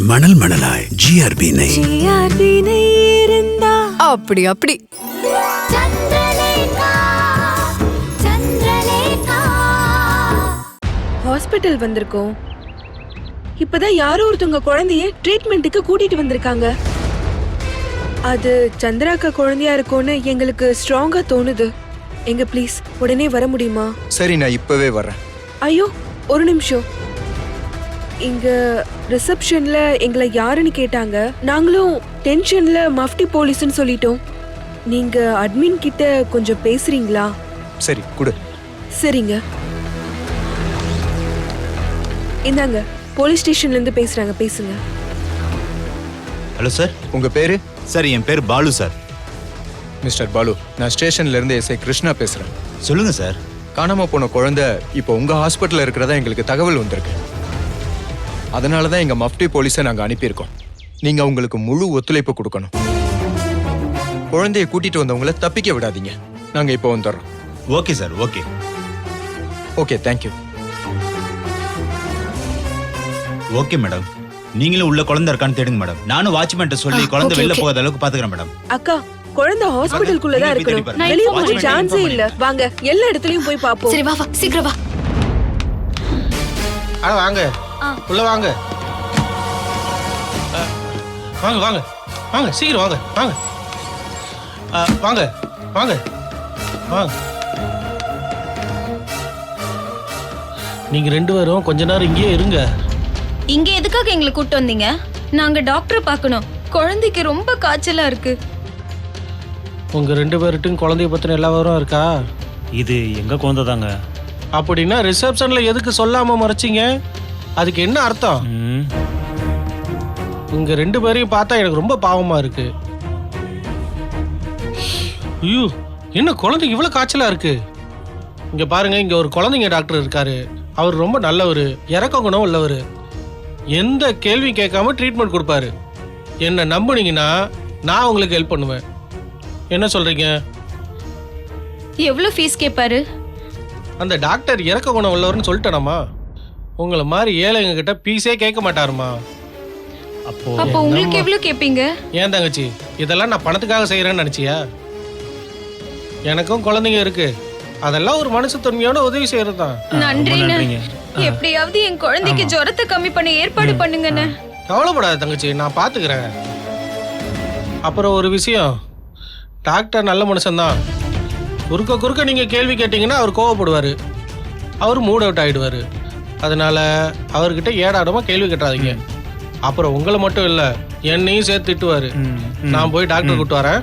மணல் மணலாய் ஜிஆர்பி நெய். அப்படி அப்படி ஹாஸ்பிட்டல் வந்திருக்கோம். இப்பதான் யாரோ ஒருத்தவங்க குழந்தைய ட்ரீட்மெண்ட்டுக்கு கூட்டிட்டு வந்திருக்காங்க. அது சந்திராக்கா குழந்தையா இருக்கும்னு எங்களுக்கு ஸ்ட்ராங்கா தோணுது. எங்க ப்ளீஸ் உடனே வர முடியுமா? சரி, நான் இப்பவே வரேன். ஐயோ ஒரு நிமிஷம். இங்க ரிசப்ஷன்ல எங்களை யாருன்னு கேட்டாங்க. நாங்களும் டென்ஷன்ல மஃப்டி போலீஸ்னு சொல்லிட்டோம். நீங்க அட்மின் கிட்ட கொஞ்சம் பேசுறீங்களா? சரி குடு. சரிங்க, இந்தாங்க போலீஸ் ஸ்டேஷன்ல இருந்து பேசுறாங்க, பேசுங்க. ஹலோ சார், உங்க பேரு? சார் என் பேர் பாலு சார். மிஸ்டர் பாலு, நான் ஸ்டேஷன்ல இருந்து எஸ்ஐ கிருஷ்ணா பேசுறேன். சொல்லுங்க சார். காணாம போன குழந்தை இப்போ உங்க ஹாஸ்பிட்டல்ல இருக்கிறதா எங்களுக்கு தகவல் வந்திருக்கு. அதனால தான் எங்க மஃப்டி போலீஸை நாங்க அனுப்பியிருக்கோம். நீங்க அவங்களுக்கு முழு ஒத்துழைப்பு கொடுக்கணும். குழந்தைய கூட்டிட்டு வந்தவங்கள தப்பிக்க விடாதீங்க. நாங்க இப்போ வந்துடுறோம். Okay sir, okay. Okay, thank you. Okay madam, நீங்களும் உள்ள குழந்தை இருக்கான்னு தேடுங்க மேடம். நானும் வாட்ச்மேன்ட்ட சொல்லி குழந்தை வெளில போகாத அளவுக்கு பாத்துக்கிறேன் மேடம். அக்கா, குழந்தை ஹாஸ்பிட்டலுக்குள்ள தான் இருக்கணும். வெளிய போக சான்ஸே இல்ல. வாங்க எல்லா இடத்துலயும் போய் பாப்போம். சரி வா வா, சீக்கிரம் வா. வாங்க உள்ள வாங்க. வாங்க வாங்க வாங்க, சீக்கிரம் வாங்க வாங்க வாங்க வாங்க வாங்க. நீங்க ரெண்டு பேரும் கொஞ்ச நேரம் இங்கேயே இருங்க. இங்க எதுக்காக எங்களை கூட்டு வந்தீங்க? நாங்க டாக்டரை பார்க்கணும். குழந்தைக்கு ரொம்ப காய்ச்சலா இருக்கு. உங்க ரெண்டு பேர்ட்டும் குழந்தைய பத்தின எல்லா விவரம் இருக்கா? இது எங்க குழந்தை தாங்க. அப்படின்னா ரிசப்ஷன்ல எதுக்கு சொல்லாம மறைச்சிங்க? அதுக்கு என்ன அர்த்தம்? உங்க ரெண்டு பேரையும் பார்த்தா எனக்கு ரொம்ப பாவமா இருக்கு. ஐயோ, என்ன குழந்தைக்கு இவ்வளவு காய்ச்சலா இருக்கு? இங்க பாருங்க, இங்க ஒரு குழந்தைங்க டாக்டர் இருக்காரு. அவர் ரொம்ப நல்லவர், இறக்க குணம் உள்ளவர். எந்த கேள்வி கேட்காம ட்ரீட்மெண்ட் கொடுப்பாரு. என்ன நம்புனீங்கன்னா நான் உங்களுக்கு ஹெல்ப் பண்ணுவேன். என்ன சொல்றீங்க? எவ்வளவு ஃபீஸ் கேட்பாரு? அந்த டாக்டர் இறக்க குணம் உள்ளவர்னு சொல்லிட்டேனாமா? உங்களை மாதிரி ஏழைங்க கிட்ட பீஸே கேட்க மாட்டாருமா. அப்போ உங்களுக்கு எவ்வளவு கேட்பீங்க? ஏன் தங்கச்சி, இதெல்லாம் நான் பணத்துக்காக செய்யறேன்னு நினைச்சியா? எனக்கும் குழந்தைங்க இருக்கு. அதெல்லாம் ஒரு மனசு தன்மையோட உதவி செய்யறது தான். நன்றிங்க. எப்படியாவது என் குழந்தைக்கு ஜுரத்தை கம்மி பண்ண ஏற்பாடு பண்ணுங்கண்ணே. கவலைப்படாத தங்கச்சி, நான் பாத்துக்கிறேன். அப்புறம் ஒரு விஷயம், டாக்டர் நல்ல மனுஷன்தான். குறுக்க நீங்க கேள்வி கேட்டீங்கன்னா அவர் கோவப்படுவாரு. அவர் மூட் அவுட் ஆயிடுவாரு. அதனால அவர்கிட்ட ஏடாடமா கேள்வி கேட்டாதீங்க. அப்புறம் உங்களை மட்டும் இல்ல, என்னையும் சேர்த்து திட்டுவாரு. நான் போய் டாக்டர் கூட்டு வரேன்.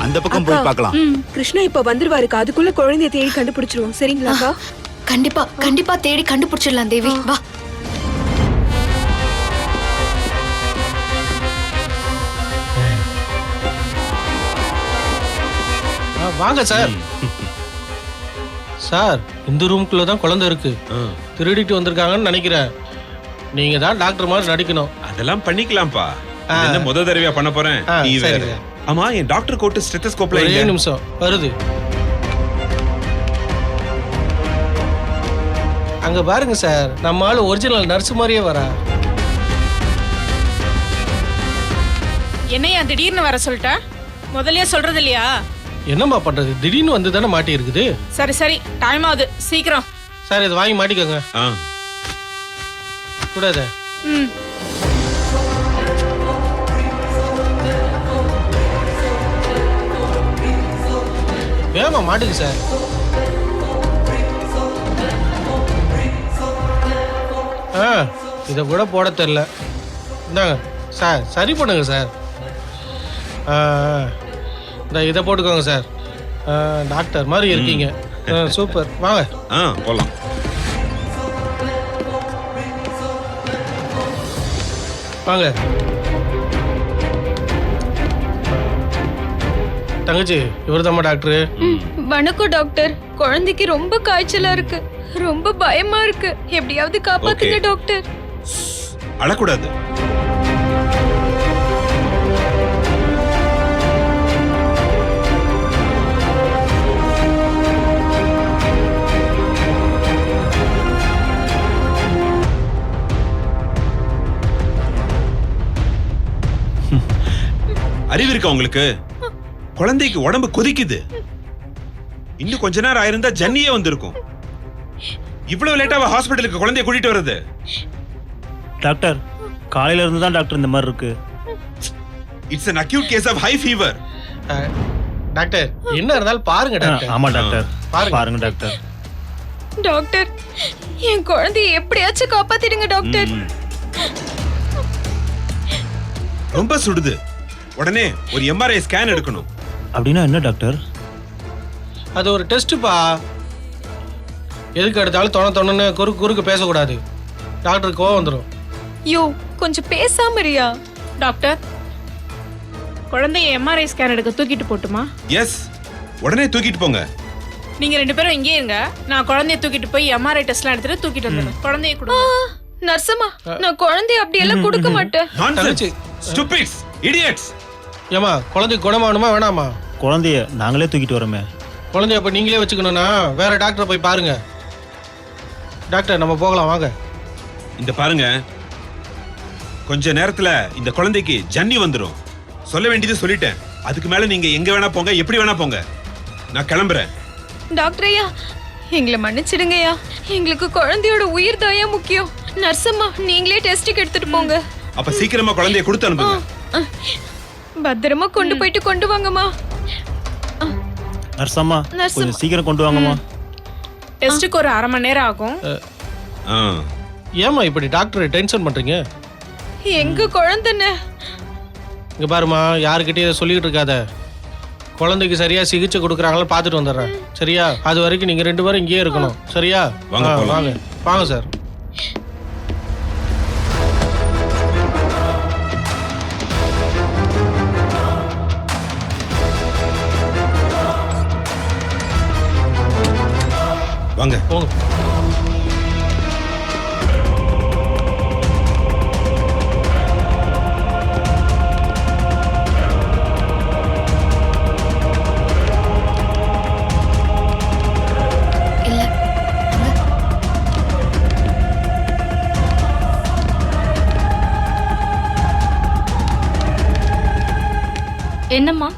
அந்த பக்கம் போய் பார்க்கலாம். கிருஷ்ணா இப்ப வந்துருவாரு. அதுக்குள்ள குழந்தைய தேடி கண்டுபிடிச்சிருவோம். சரிங்களாக்கா? கண்டிப்பா கண்டிப்பா தேடி கண்டுபிடிச்சிடலாம் தேவி. வா. வாங்க சார். சார், இந்த ரூமுக்குள்ள தான் குழந்தை இருக்கு. திருடிட்டு வந்திருக்காங்கன்னு நினைக்கிறேன். நீங்க தான் டாக்டர் மாதிரி நடிக்கணும். அதெல்லாம் பண்ணிக்கலாம்ப்பா. என்ன முத தடவையா பண்ண போறேன். நீ வேற. ஆமா, என் டாக்டர் கோட் ஸ்டெத்தஸ்கோப்ல ஒரே நிமிஷம் வருது. அங்க பாருங்க சார், நம்ம ஆளு ஒரிஜினல் நர்ஸ் மாதிரியே வரா. என்னையா திடீர்னு வர சொல்லிட்ட? முதல்லயே சொல்றது இல்லையா? என்னம்மா பண்றது, திடீர்னு வந்து தானே மாட்டி இருக்குது. சரி சரி, டைம் ஆகுது, சீக்கிரம். சார், இதை வாங்கி மாட்டிக்கோங்க. கூடாது. வேமா மாட்டுக்கு சார். இதை கூட போட தெரியல. இந்தாங்க சார், சரி பண்ணுங்க சார். இந்த இதை போட்டுக்கோங்க சார். டாக்டர் மாதிரி இருக்கீங்க. சூப்பர், வாங்க போலாம். வாங்க தங்கச்சி, இவர் தான் டாக்டரு. வணக்கம் டாக்டர். குழந்தைக்கு ரொம்ப காய்ச்சலா இருக்கு, ரொம்ப பயமா இருக்கு. எப்படியாவது காப்பாத்துங்க டாக்டர். அழக்கூடாது. அறிவு இருக்கா உங்களுக்கு? குழந்தைக்கு உடம்பு கொதிக்குது. இன்னும் கொஞ்ச நேரம் ஆயிருந்தா ஜன்னியே வந்திருக்கும். இவ்வளவு லேட்டாவா ஹாஸ்பிட்டலுக்கு குழந்தைய கூட்டிட்டு வருது? டாக்டர் காலையில இருந்து தான் டாக்டர் இந்த மாதிரி இருக்கு. It's an acute case of high fever. Doctor என்ன இருந்தாலும் பாருங்க டாக்டர். ஆமா டாக்டர், பாருங்க. பாருங்க டாக்டர். டாக்டர் என் குழந்தைய எப்படியாச்சும் காப்பாத்திடுங்க டாக்டர். ரொம்ப சுடுது. உடனே ஒரு எம்ஆர்ஐ ஸ்கேன் எடுக்கணும். அப்படின்னா என்ன டாக்டர்? அது ஒரு டெஸ்ட்டுப்பா. எதுக்கு எடுத்தாலும் தொணன்னு குறுக்கு பேசக்கூடாது. டாக்டருக்கு கோவம் வந்துடும். யோ கொஞ்சம் பேசாம இருயா. டாக்டர் குழந்தைய எம்ஆர்ஐ ஸ்கேன் எடுக்க தூக்கிட்டு போட்டுமா? எஸ், உடனே தூக்கிட்டு போங்க. நீங்க 2 பேரும் இங்கே இருங்க. நான் குழந்தைய தூக்கிட்டு போய் எம்ஆர்ஐ டெஸ்ட்லாம் எடுத்துட்டு தூக்கிட்டு வந்துடுறேன். குழந்தைய கொடுங்க. நர்சம்மா நான் குழந்தைய அப்படி எல்லாம் கொடுக்க மாட்டேன். Nonsense. Stupids, idiots. ஏமா குழந்தைக்கு குணமாகணுமா வேணாமா? குழந்தைய நாங்களே தூக்கிட்டு வரோமே. குழந்தைய அப்ப நீங்களே வச்சுக்கணும்னா வேற டாக்டரை போய் பாருங்க. டாக்டர் நம்ம போகலாம் வாங்க. இந்த பாருங்க, கொஞ்ச நேரத்துல இந்த குழந்தைக்கு ஜன்னி வந்துரும். சொல்ல வேண்டியது சொல்லிட்டேன். அதுக்கு மேல நீங்க எங்க வேணா போங்க, எப்படி வேணா போங்க. நான் கிளம்புறேன். டாக்டர் ஐயா எங்களை மன்னிச்சிடுங்கய்யா. எங்களுக்கு குழந்தையோட உயிர் தாயா முக்கியம். நர்சம்மா நீங்களே டெஸ்ட்டுக்கு எடுத்துட்டு போங்க. அப்ப சீக்கிரமா குழந்தைய கொடுத்து அனுப்புங்க. பத்திரமா கொண்டு போயிட்டு கொண்டு வாங்கம்மா. நர்சம்மா கொஞ்சம் சீக்கிரம் கொண்டு வாங்கம்மா. டெஸ்ட்டுக்கு ஒரு 1/2 மணி நேரம் ஆகும். ஆ. ஏமா இப்படி டாக்டரை டென்ஷன் பண்றீங்க? எங்க குழந்தைன்னு இங்க பாருமா, யாருக்கிட்டே இதை சொல்லிட்டு இருக்காத. குழந்தைக்கு சரியா சிகிச்சை கொடுக்குறாங்களா பார்த்துட்டு வந்துடுறேன். சரியா? அது வரைக்கும் நீங்க 2 பேரும் இங்கேயே இருக்கணும். சரியா? வாங்க, போலாம். வாங்க வாங்க சார். வாங்க. போங்க. இல்ல என்னம்மா?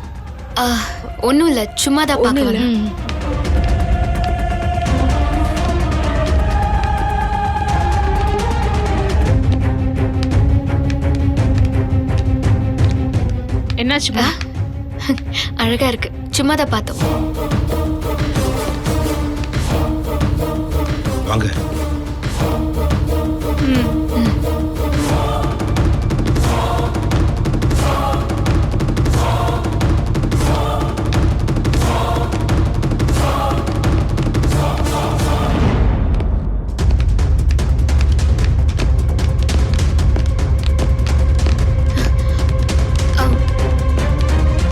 ஒன்றும் இல்லை, சும்மா தான் பார்க்க வரேன். என்னாச்சுமா? அழகா இருக்கு, சும்மா தான் பார்த்தோம். வாங்க.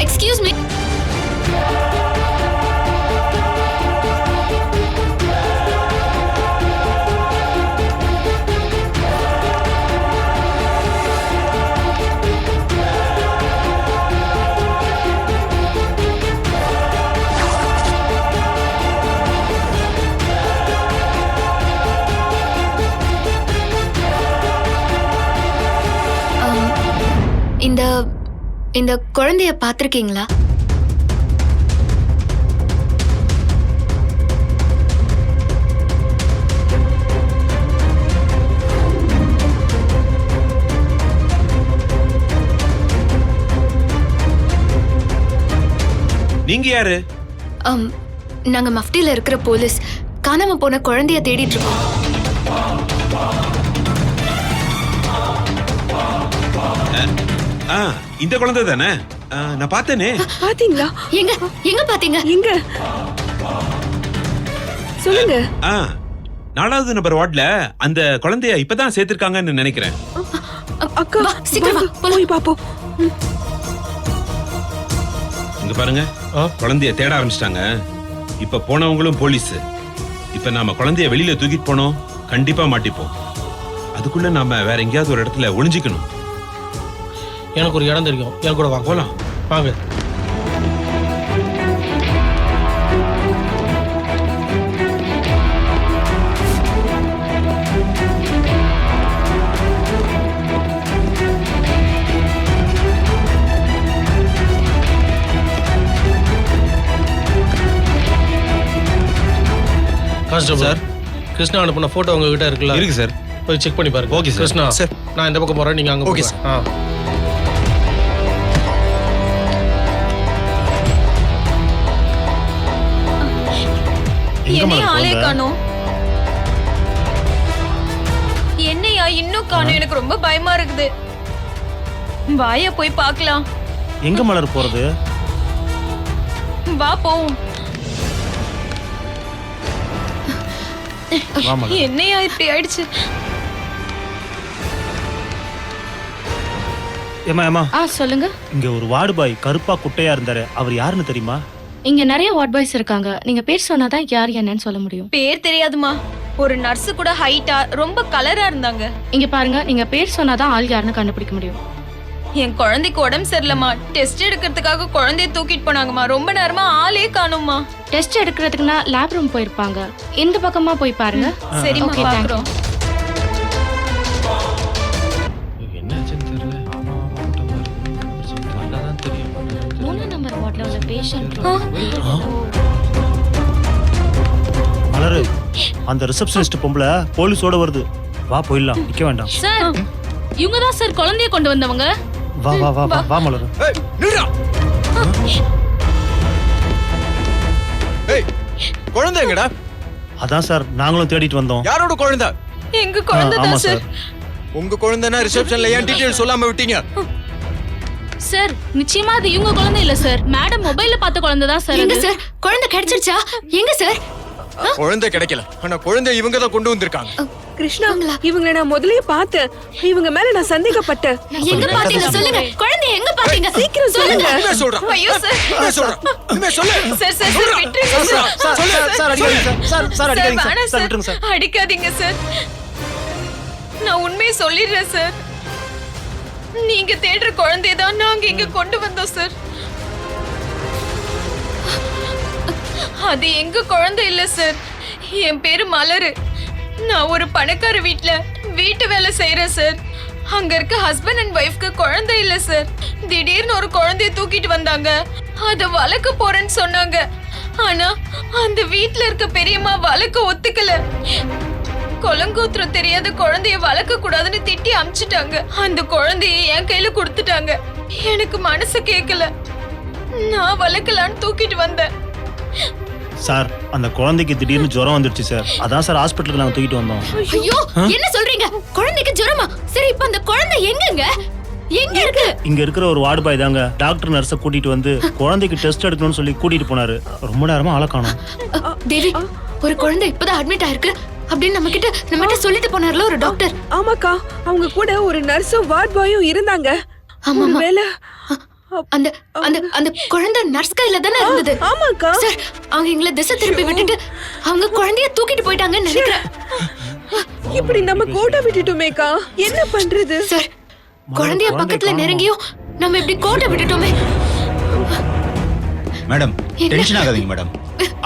Excuse me. இந்த இந்த குழந்தைய பார்த்திருக்கீங்களா? நீங்க யாரு? நாங்க மஃப்டில இருக்கிற போலீஸ். காணாம போன குழந்தைய தேடிட்டு இருக்கோம். இந்த குழந்தை தானே? நான் பார்த்தேனே. பாத்தீங்களா? எங்க எங்க பாத்தீங்க? எங்க சொல்லுங்க. 4வது நம்பர் வார்டுல அந்த குழந்தைய இப்பதான் சேர்த்திருக்காங்கன்னு நினைக்கிறேன். அக்கா வா, சீக்கிரம் வா, போலாம். போய் பாப்போம். இங்க பாருங்க, குழந்தைய தேட ஆரம்பிச்சிட்டாங்க. இப்ப போனவங்களும் போலீஸ். இப்ப நாம குழந்தைய வெளியில தூக்கிட்டு போனோம், கண்டிப்பா மாட்டிப்போம். அதுக்குள்ள நாம வேற எங்கேயாவது ஒரு இடத்துல ஒளிஞ்சிக்கணும். எனக்கு ஒரு இடம் தெரியும், என் கூட வாங்க. போலாம் வாங்க. கான்ஸ்டபிள் சார், கிருஷ்ணா அனுப்பின போட்டோ உங்ககிட்ட இருக்குல்ல? இருக்கு சார். போய் செக் பண்ணி பாருங்க. Okay sir. கிருஷ்ணா சார். நான் இந்த பக்கம் போறேன், நீங்க அங்க ஓகே போங்க. சார். என்னையா ஆளே காணோம்? என்னையா இன்னும் காணோம்? எனக்கு ரொம்ப பயமா இருக்குது. வாயா போய் பார்க்கலாம். எங்க மலர் போறது? வா போவோம். வா மலர். என்னையா இப்படி ஆயிடுச்சு? ஏமா சொல்லுங்க. இங்க ஒரு வார்டு பாய் கருப்பா குட்டையா இருந்தாரு, அவர் யாருன்னு தெரியுமா? இங்க நிறைய வார்ட் பாய்ஸ் இருக்காங்க. நீங்க பேர் சொன்னாதான் யார் என்னன்னு சொல்ல முடியும். பேர் தெரியாதுமா. ஒரு நர்ஸ் கூட ஹைட்டா ரொம்ப கலரா இருந்தாங்க. இங்க பாருங்க, நீங்க பேர் சொன்னாதான் ஆள் யாருன்னு கண்டுபிடிக்க முடியும். என் குழந்தைக்கு உடம்பு சரியில்லம்மா. டெஸ்ட் எடுக்கிறதுக்காக குழந்தைய தூக்கிட்டு போனாங்கம்மா. ரொம்ப நேரமா ஆளே காணும்மா. டெஸ்ட் எடுக்கிறதுக்குன்னா லேப் ரூம் போயிருப்பாங்க. இந்த பக்கமா போய் பாருங்க. சரிம்மா, Okay, thank you. பாக்குறோம். என்னாச்சுன்னு தெரியல. நல்லாதான் தெரியும். 3 நம்பர் வார்ட்ல உள்ள பேஷண்ட். மலர், அந்த ரிசப்ஷனிஸ்ட் பொம்பளை போலீஸோட வருது. வா போயிடலாம், நிக்க வேண்டாம். சார், இவங்க தான் சார் குழந்தைய கொண்டு வந்தவங்க. வா வா வா வா மலர். ஏய் நில்றா. ஏய் குழந்தை எங்கடா? அதான் சார் நாங்களும் தேடிட்டு வந்தோம். யாரோட குழந்தை? எங்க குழந்தை ஆமா தான் சார். உங்க குழந்தைனா ரிசப்ஷன்ல ஏன் டீடைல் சொல்லாம விட்டீங்க? சார், நிச்சயமா அது இவங்க குழந்தை இல்ல சார். மேடம் மொபைல்ல பார்த்த குழந்தை தான் சார். எங்க சார்? குழந்தை கிடைச்சிருச்சா? எங்க சார்? குழந்தை கிடைக்கல. ஆனா குழந்தை இவங்க தான் கொண்டு வந்திருக்காங்க. கிருஷ்ணா, இவங்களை நான் முதல்லயே பார்த்தேன். இவங்க மேல நான் சந்தேகப்பட்டேன். எங்க பாத்தீங்க சொல்லுங்க. குழந்தை எங்க பாத்தீங்க? சீக்கிரம் சொல்லுங்க. இனிமே சொல்றேன். ஐயோ சார். இனிமே சொல்றேன். இனிமே சொல்லு. சார் சார் சார் விட்டுருங்க சார். சார் அடிக்காதீங்க சார். சார் சார் அடிக்காதீங்க வேணாம் சார். விட்டுருங்க சார். சார். அடிக்காதீங்க சார். நான் உண்மையை சொல்லிடுறேன் சார். நீங்க தேடுற குழந்தைய தான் நாங்க இங்க கொண்டு வந்தோம் சார். அது எங்க குழந்தை இல்ல சார். என் பேரு மலரு. நான் ஒரு பணக்கார வீட்டு வேலை செய்யறேன் சார். அங்க இருக்க ஹஸ்பண்ட் அண்ட் ஒய்ஃப்க்கு குழந்தை இல்ல சார். திடீர்னு ஒரு குழந்தைய தூக்கிட்டு வந்தாங்க. அத வளர்க்க போறேன்னு சொன்னாங்க. ஆனா அந்த வீட்ல இருக்க பெரியம்மா வளர்க்க ஒத்துக்கல. கொலங்கூத்திரம் தெரியாத குழந்தைய வளர்க்க கூடாதுன்னு திட்டி அமிச்சிட்டாங்க. அந்த குழந்தைய என் கையில கொடுத்துட்டாங்க. எனக்கு மனசு கேட்கல. நான் வளர்க்கலான்னு தூக்கிட்டு வந்தேன். சார், அந்த குழந்தைக்கு திடீர்னு ஜுரம் வந்துருச்சு சார். அதான் சார் ஹாஸ்பிட்டலுக்கு நாங்க தூக்கிட்டு வந்தோம். ஐயோ, என்ன சொல்றீங்க? குழந்தைக்கு ஜுரமா? சரி, இப்ப அந்த குழந்தை எங்கங்க? எங்க இருக்கு? இங்க இருக்கிற ஒரு வார்டு பாய் தாங்க டாக்டர் நர்ஸை கூட்டிட்டு வந்து குழந்தைக்கு டெஸ்ட் எடுக்கணும்னு சொல்லி கூட்டிட்டு போனாரு. ரொம்ப நேரமா ஆள காணோம். தேவி, ஒரு குழந்தை இப்பதான் அட்மிட் ஆயிருக்கு அப்படின்னு நம்மகிட்ட சொல்லிட்டு போனார்ல ஒரு டாக்டர். ஆமாக்கா, அவங்க கூட ஒரு நர்ஸும் வார்ட் பாயும் இருந்தாங்க. ஆமா. ஒருவேளை அந்த அந்த அந்த குழந்தை நர்ஸ் கையில தானே இருந்தது. ஆமாக்கா. சார், அவங்க எங்களை திசை திருப்பி விட்டுட்டு அவங்க குழந்தைய தூக்கிட்டு போயிட்டாங்கன்னு நினைக்கிறேன். இப்படி நம்ம கோட்டை விட்டுட்டோமேக்கா, என்ன பண்றது? சார், குழந்தைய பக்கத்துல நெருங்கியும் நம்ம இப்படி கோட்டை விட்டுட்டோமே. மேடம் டென்ஷன் ஆகாதீங்க மேடம்.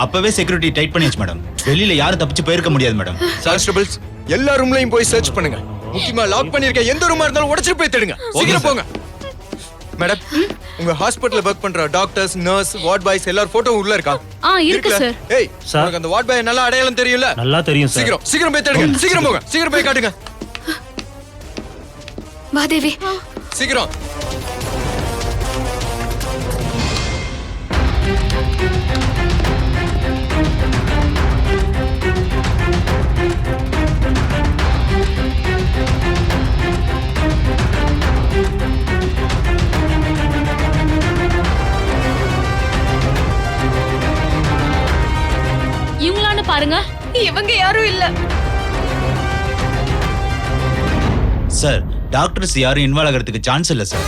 அப்பவே செக்யூரிட்டி டைட் பண்ணியாச்சு மேடம். வெளியில யாரும் தப்பிச்சு போயிருக்க முடியாது மேடம். கான்ஸ்டபிள்ஸ், எல்லா ரூம்லயும் போய் சர்ச் பண்ணுங்க. முக்கியமா லாக் பண்ணிருக்க எந்த ரூமா இருந்தாலும் உடைச்சிட்டு போய் தேடுங்க. சீக்கிரம் போங்க. மேடம், உங்க ஹாஸ்பிடல்ல வர்க் பண்ற டாக்டர்ஸ், நர்ஸ், வார்ட் பாய்ஸ் எல்லாரும் போட்டோ உள்ள இருக்கா? இருக்கு சார். ஏய் சார். உங்களுக்கு அந்த வார்ட் பாய் நல்லா அடையாளம் தெரியும்ல? நல்லா தெரியும் சார். சீக்கிரம் போய் தேடுங்க. சீக்கிரம் போங்க. சீக்கிரம் போய் காட்டுங்க. வா தேவி. சீக்கிரம். இவங்களான்னு பாருங்க. இவங்க யாரும் இல்ல சார். டாக்டர்ஸ் யாரும் இன்வால்வ் ஆகிறதுக்கு சான்ஸ் இல்ல சார்.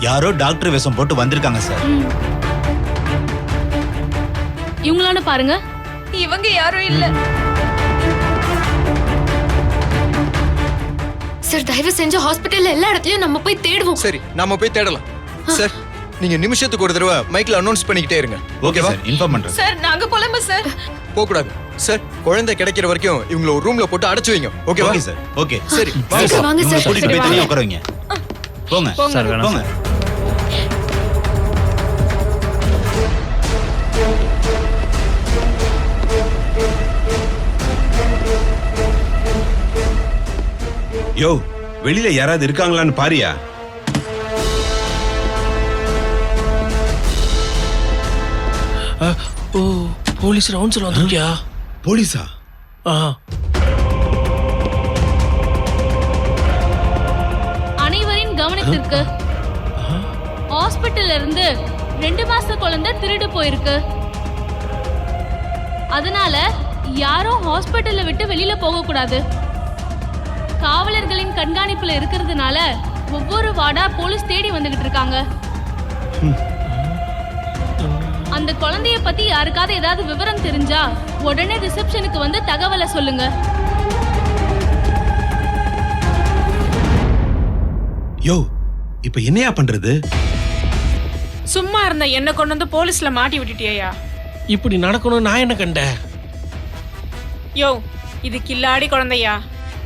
யாரோ டாக்டர் வேஷம் போட்டு வந்திருக்காங்க சார். இவங்களான்னு பாருங்க. இவங்க யாரும் இல்ல சார், தயவு செஞ்சு ஹாஸ்பிடல்ல எல்லா இடத்துலயும் நம்ம போய் தேடுவோம். சரி, நாம போய் தேடலாம். சார், நீங்க நிமிஷத்துக்கு ஒரு தடவை மைக்ல அனௌன்ஸ் பண்ணிக்கிட்டே இருங்க. ஓகே சார், இன்ஃபார்ம் பண்றேன். சார். நாங்க போலாமா சார்? போக கூடாது சார். குழந்தை கிடைக்கிற வரைக்கும் இவங்கள ஒரு ரூம்ல போட்டு அடைச்சு வைங்க. ஓகேவா? Okay sir. ஓகே சரி, வாங்க சார். வாங்க சார். கூட்டிட்டு போய் தனியா உட்கார வைங்க. போங்க சார், வேணாம் போங்க. சார். யோ வெளியில யாராவது இருக்காங்களான்னு பாரியா. ஓ போலீஸ் ரவுண்ட்ஸ்ல வந்திருக்கியா? போலீஸா? அனைவரின் கவனத்திற்கு ஹாஸ்பிட்டல்ல இருந்து 2 மாச குழந்தை திருடு போயிருக்கு. அதனால யாரும் ஹாஸ்பிட்டல்ல விட்டு வெளியில போக கூடாது. காவலர்களின் கண்காணிப்புல இருக்கிறதுனால ஒவ்வொரு வார்டா போலீஸ் தேடி வந்துகிட்டு இருக்காங்க. அந்த குழந்தைய பத்தி யாருக்காவது ஏதாவது விவரம் தெரிஞ்சா உடனே ரிசப்ஷனுக்கு வந்து தகவலை சொல்லுங்க. யோ இப்ப என்னையா பண்றது? சும்மா இருந்த என்ன கொண்டு வந்து போலீஸ்ல மாட்டி விட்டுட்டியா? இப்படி நடக்கணும் நான் என்ன கண்டேன்? யோ இது கில்லாடி குழந்தையா,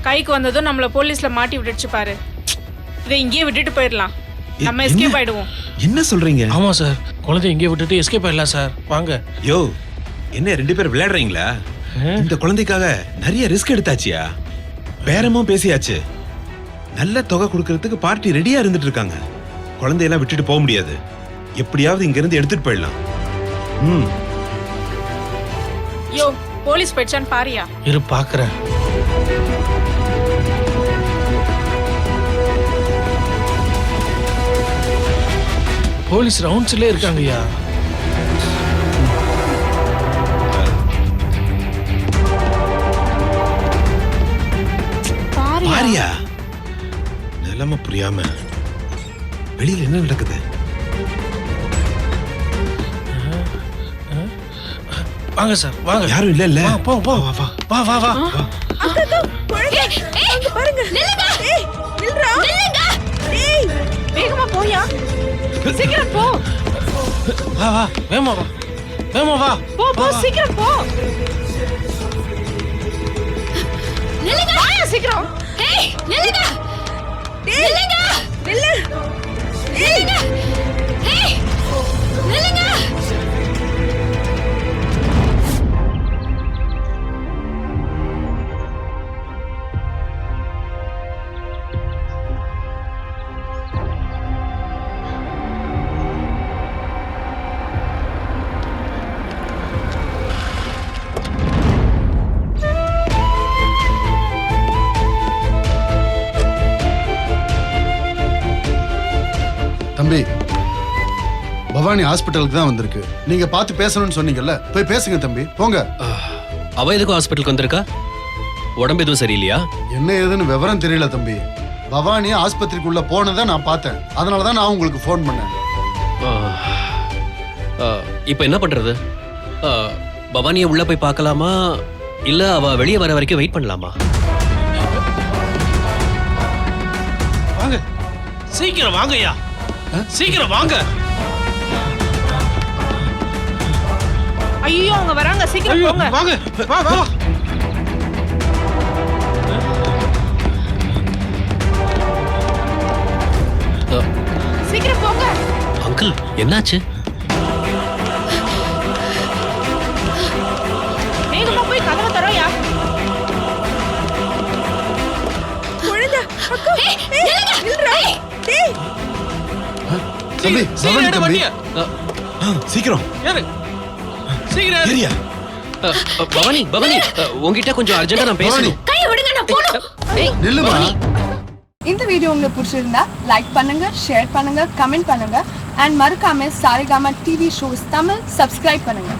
கைக்கு வந்ததும் நம்மள போலீஸ்ல மாட்டி விட்டுச்சு பாரு. இதை இங்கேயே விட்டுட்டு போயிடலாம், நம்ம எஸ்கேப் ஆயிடுவோம். என்ன சொல்றீங்க? ஆமா சார், குழந்தை இங்கே விட்டுட்டு எஸ்கேப் ஆயிடலாம் சார். வாங்க. யோ என்ன 2 பேர் விளையாடுறீங்களா? இந்த குழந்தைக்காக நிறைய ரிஸ்க் எடுத்தாச்சியா, பேரமும் பேசியாச்சு, நல்ல தொகை கொடுக்கறதுக்கு பார்ட்டி ரெடியா இருந்துட்டு இருக்காங்க. குழந்தையெல்லாம் விட்டுட்டு போக முடியாது, எப்படியாவது இங்க இருந்து எடுத்துட்டு போயிடலாம். யோ போலீஸ் போயிடுச்சான்னு பாரியா? இரு பாக்குறேன். போலீஸ் ரவுண்ட்ஸ்ல இருக்காங்கய்யா. பாரியா? நிலைமை புரியாம வெளியில என்ன நடக்குது? வாங்க சார் வாங்க. யாரும் இல்ல இல்ல. போ போ வா வா வா வா வா. பாருங்க. ஏய் நில்றா. ஏய் வேகமா போயா, சீக்கிரம் போ. வா வா வேமா வா வேமா வா. போ போ சீக்கிரம் போ. நில்லுங்க. வாயா சீக்கிரம். ஏய் நில்லுங்க. நில்லுங்க. நில்லு. நில்லுங்க. ஏய் நில்லுங்க. தம்பி, பவானி ஹாஸ்பிட்டலுக்கு தான் வந்திருக்கு. நீங்க பார்த்து பேசணும்னு சொன்னீங்கல்ல, போய் பேசுங்க தம்பி, போங்க. அவ எதுக்கும் ஹாஸ்பிட்டலுக்கு வந்திருக்கா? உடம்பு எதுவும் சரியில்லையா? என்ன ஏதுன்னு விவரம் தெரியல தம்பி. பவானி ஆஸ்பத்திரிக்குள்ள போனதை நான் பார்த்தேன், அதனால தான் நான் உங்களுக்கு ஃபோன் பண்ணேன். இப்போ என்ன பண்றது? பவானியை உள்ள போய் பார்க்கலாமா இல்ல அவ வெளியே வர வரைக்கும் வெயிட் பண்ணலாமா? வாங்க சீக்கிரம் வாங்கய்யா, சீக்கிரம் வாங்க. ஐயோ அவங்க வராங்க, சீக்கிரம் போங்க. வாங்க வா வா. சீக்கிரம் போங்க. அங்கிள் என்னாச்சு? வேகமா போய் கதவை தரோயா. குழந்தை அக்கா. ஏய் நில்றா. டேய் தம்பி, பவானி தம்பி. சீக்கிரம் ஏறு சீக்கிரம் ஏரியா. பவானி பவானி உங்ககிட்ட கொஞ்சம் அர்ஜென்ட்டா நான் பேசணும். கையை விடுங்க, நான் போணும். நில்லுமா. இந்த வீடியோ உங்களுக்கு பிடிச்சிருந்தா லைக் பண்ணுங்க, ஷேர் பண்ணுங்க, கமெண்ட் பண்ணுங்க அண்ட் மறக்காம Saregama TV shows Tamil subscribe பண்ணுங்க.